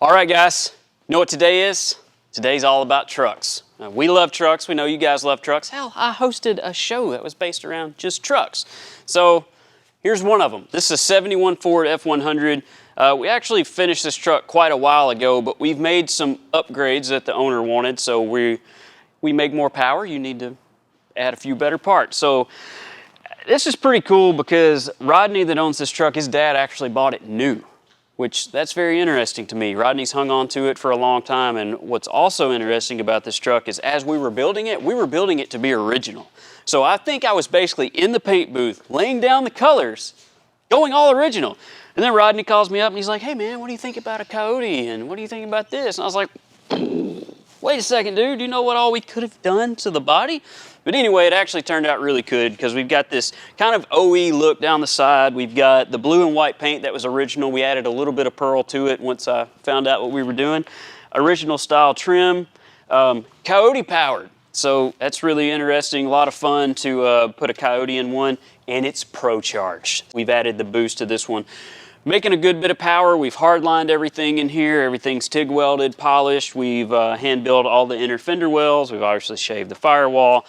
All right, guys, you know what today is? Today's all about trucks. We love trucks. We know you guys love trucks. Hell, I hosted a show that was based around just trucks. So here's one of them. This is a 71 Ford F100. We actually finished this truck quite a while ago, but we've made some upgrades that the owner wanted. So we make more power. You need to add a few better parts. So this is pretty cool because Rodney that owns this truck, his dad actually bought it new, which that's very interesting to me. Rodney's hung on to it for a long time, and what's also interesting about this truck is as we were building it to be original. So I think I was basically in the paint booth, laying down the colors, going all original. And then Rodney calls me up and he's like, hey man, what do you think about a Coyote? And what do you think about this? And I was like, wait a second, dude, do you know what all we could have done to the body? But anyway, it actually turned out really good because we've got this kind of OE look down the side. We've got the blue and white paint that was original. We added a little bit of pearl to it once I found out what we were doing. Original style trim, Coyote powered. So that's really interesting. A lot of fun to put a Coyote in one, and it's pro charged. We've added the boost to this one. Making a good bit of power. We've hardlined everything in here. Everything's TIG welded, polished. We've hand built all the inner fender wells. We've obviously shaved the firewall.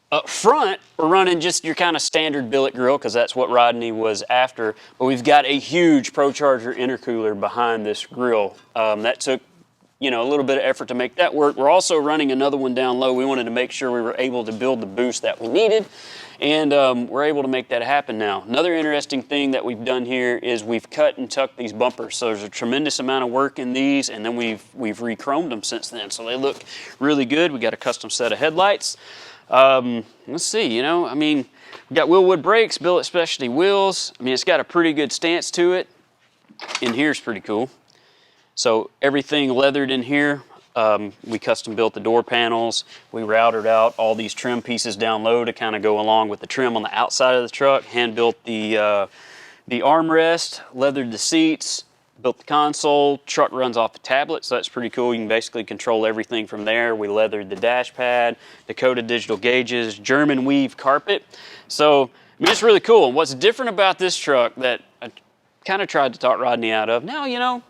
Up front, we're running just your kind of standard billet grill because that's what Rodney was after. But we've got a huge ProCharger intercooler behind this grill. That took, a little bit of effort to make that work. We're also running another one down low. We wanted to make sure we were able to build the boost that we needed. And we're able to make that happen now. Another interesting thing that we've done here is we've cut and tucked these bumpers. So there's a tremendous amount of work in these, and then we've re-chromed them since then. So they look really good. We got a custom set of headlights. Let's see, we got Willwood brakes, billet specialty wheels. It's got a pretty good stance to it. In here's pretty cool. So everything leathered in here. We custom built the door panels. We routed out all these trim pieces down low to kind of go along with the trim on the outside of the truck. Hand built the armrest, leathered the seats, built the console. Truck runs off a tablet, so that's pretty cool. You can basically control everything from there. We leathered the dash pad, Dakota digital gauges, German weave carpet. So it's really cool. And what's different about this truck that I kind of tried to talk Rodney out of, now,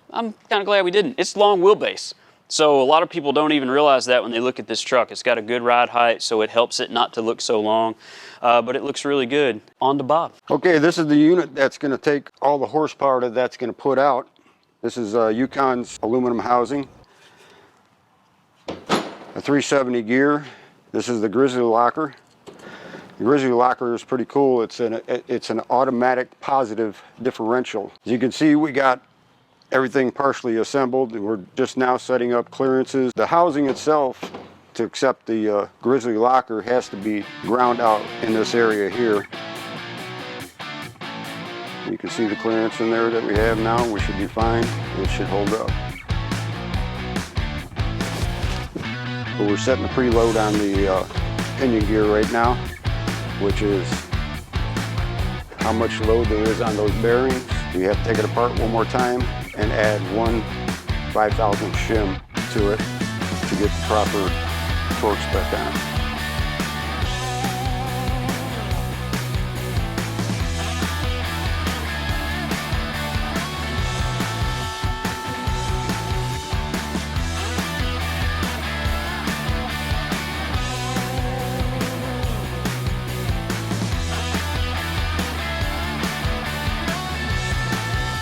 I'm kind of glad we didn't. It's long wheelbase. So a lot of people don't even realize that when they look at this truck. It's got a good ride height, so it helps it not to look so long, but it looks really good. On to Bob. Okay, this is the unit that's going to take all the horsepower that's going to put out. This is Yukon's aluminum housing, a 370 gear. This is the Grizzly locker. The Grizzly locker is pretty cool. It's an automatic positive differential. As you can see, we got everything partially assembled, and we're just now setting up clearances. The housing itself, to accept the Grizzly locker, has to be ground out in this area here. You can see the clearance in there that we have now. We should be fine. It should hold up. But we're setting the preload on the pinion gear right now, which is how much load there is on those bearings. We have to take it apart one more time and add one 5,000 shim to it to get the proper torque spec on it.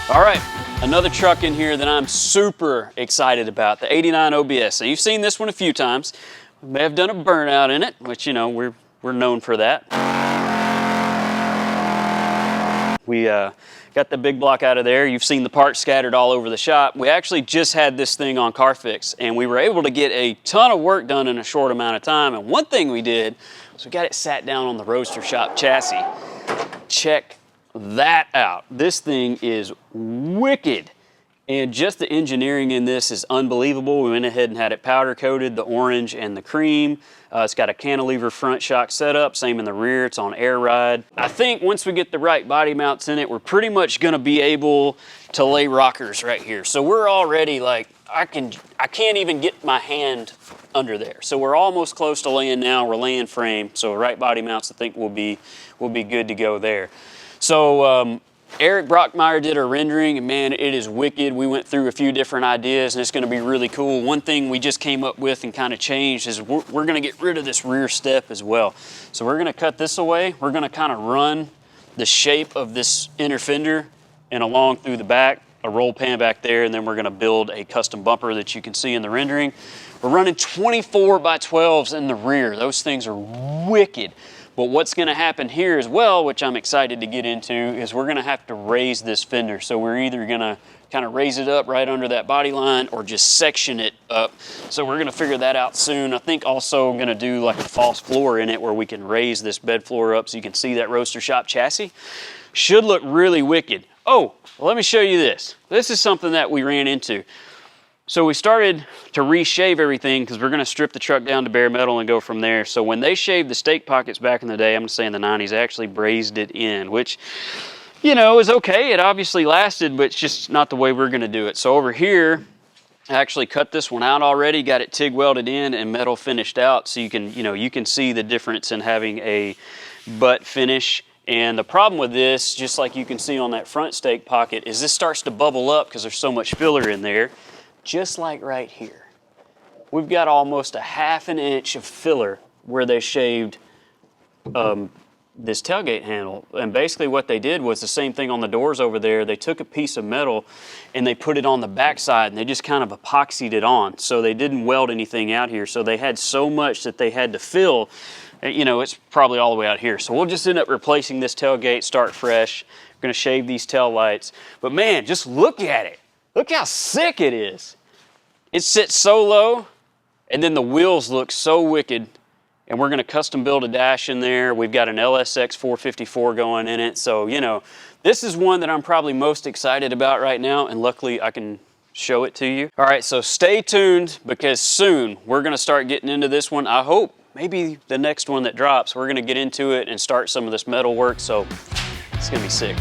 All right, another truck in here that I'm super excited about, the 89 OBS. So you've seen this one a few times. We may have done a burnout in it, which, we're known for that. We got the big block out of there. You've seen the parts scattered all over the shop. We actually just had this thing on Carfix, and we were able to get a ton of work done in a short amount of time. And one thing we did was we got it sat down on the Roadster Shop chassis. Check that out. This thing is wicked, and just the engineering in this is unbelievable. We went ahead and had it powder coated, the orange and the cream. It's got a cantilever front shock setup, same in the rear. It's on air ride. I think once we get the right body mounts in it, we're pretty much going to be able to lay rockers right here. So we're already like, I can't even get my hand under there. So we're almost close to laying now. We're laying frame, so right body mounts I think will be good to go there. So Eric Brockmeyer did our rendering, and man, it is wicked. We went through a few different ideas, and it's gonna be really cool. One thing we just came up with and kind of changed is we're gonna get rid of this rear step as well. So we're gonna cut this away. We're gonna kind of run the shape of this inner fender and along through the back, a roll pan back there, and then we're gonna build a custom bumper that you can see in the rendering. We're running 24 by 12s in the rear. Those things are wicked. But what's gonna happen here as well, which I'm excited to get into, is we're gonna have to raise this fender. So we're either gonna kind of raise it up right under that body line or just section it up. So we're gonna figure that out soon. I think also I'm gonna do like a false floor in it where we can raise this bed floor up so you can see that roaster shop chassis. Should look really wicked. Oh, well, let me show you this. This is something that we ran into. So we started to reshave everything because we're gonna strip the truck down to bare metal and go from there. So when they shaved the stake pockets back in the day, I'm gonna say in the 90s, they actually brazed it in, which, you know, is okay. It obviously lasted, but it's just not the way we're gonna do it. So over here, I actually cut this one out already, got it TIG welded in and metal finished out. So you can, you can see the difference in having a butt finish. And the problem with this, just like you can see on that front stake pocket, is this starts to bubble up because there's so much filler in there. Just like right here. We've got almost a ½ inch of filler where they shaved this tailgate handle. And basically what they did was the same thing on the doors over there. They took a piece of metal and they put it on the backside and they just kind of epoxied it on. So they didn't weld anything out here. So they had so much that they had to fill. It's probably all the way out here. So we'll just end up replacing this tailgate, start fresh. We're gonna shave these tail lights. But man, just look at it. Look how sick it is. It sits so low, and then the wheels look so wicked. And we're gonna custom build a dash in there. We've got an LSX 454 going in it. So, this is one that I'm probably most excited about right now, and luckily I can show it to you. All right, so stay tuned because soon we're gonna start getting into this one. I hope maybe the next one that drops, we're gonna get into it and start some of this metal work. So it's gonna be sick.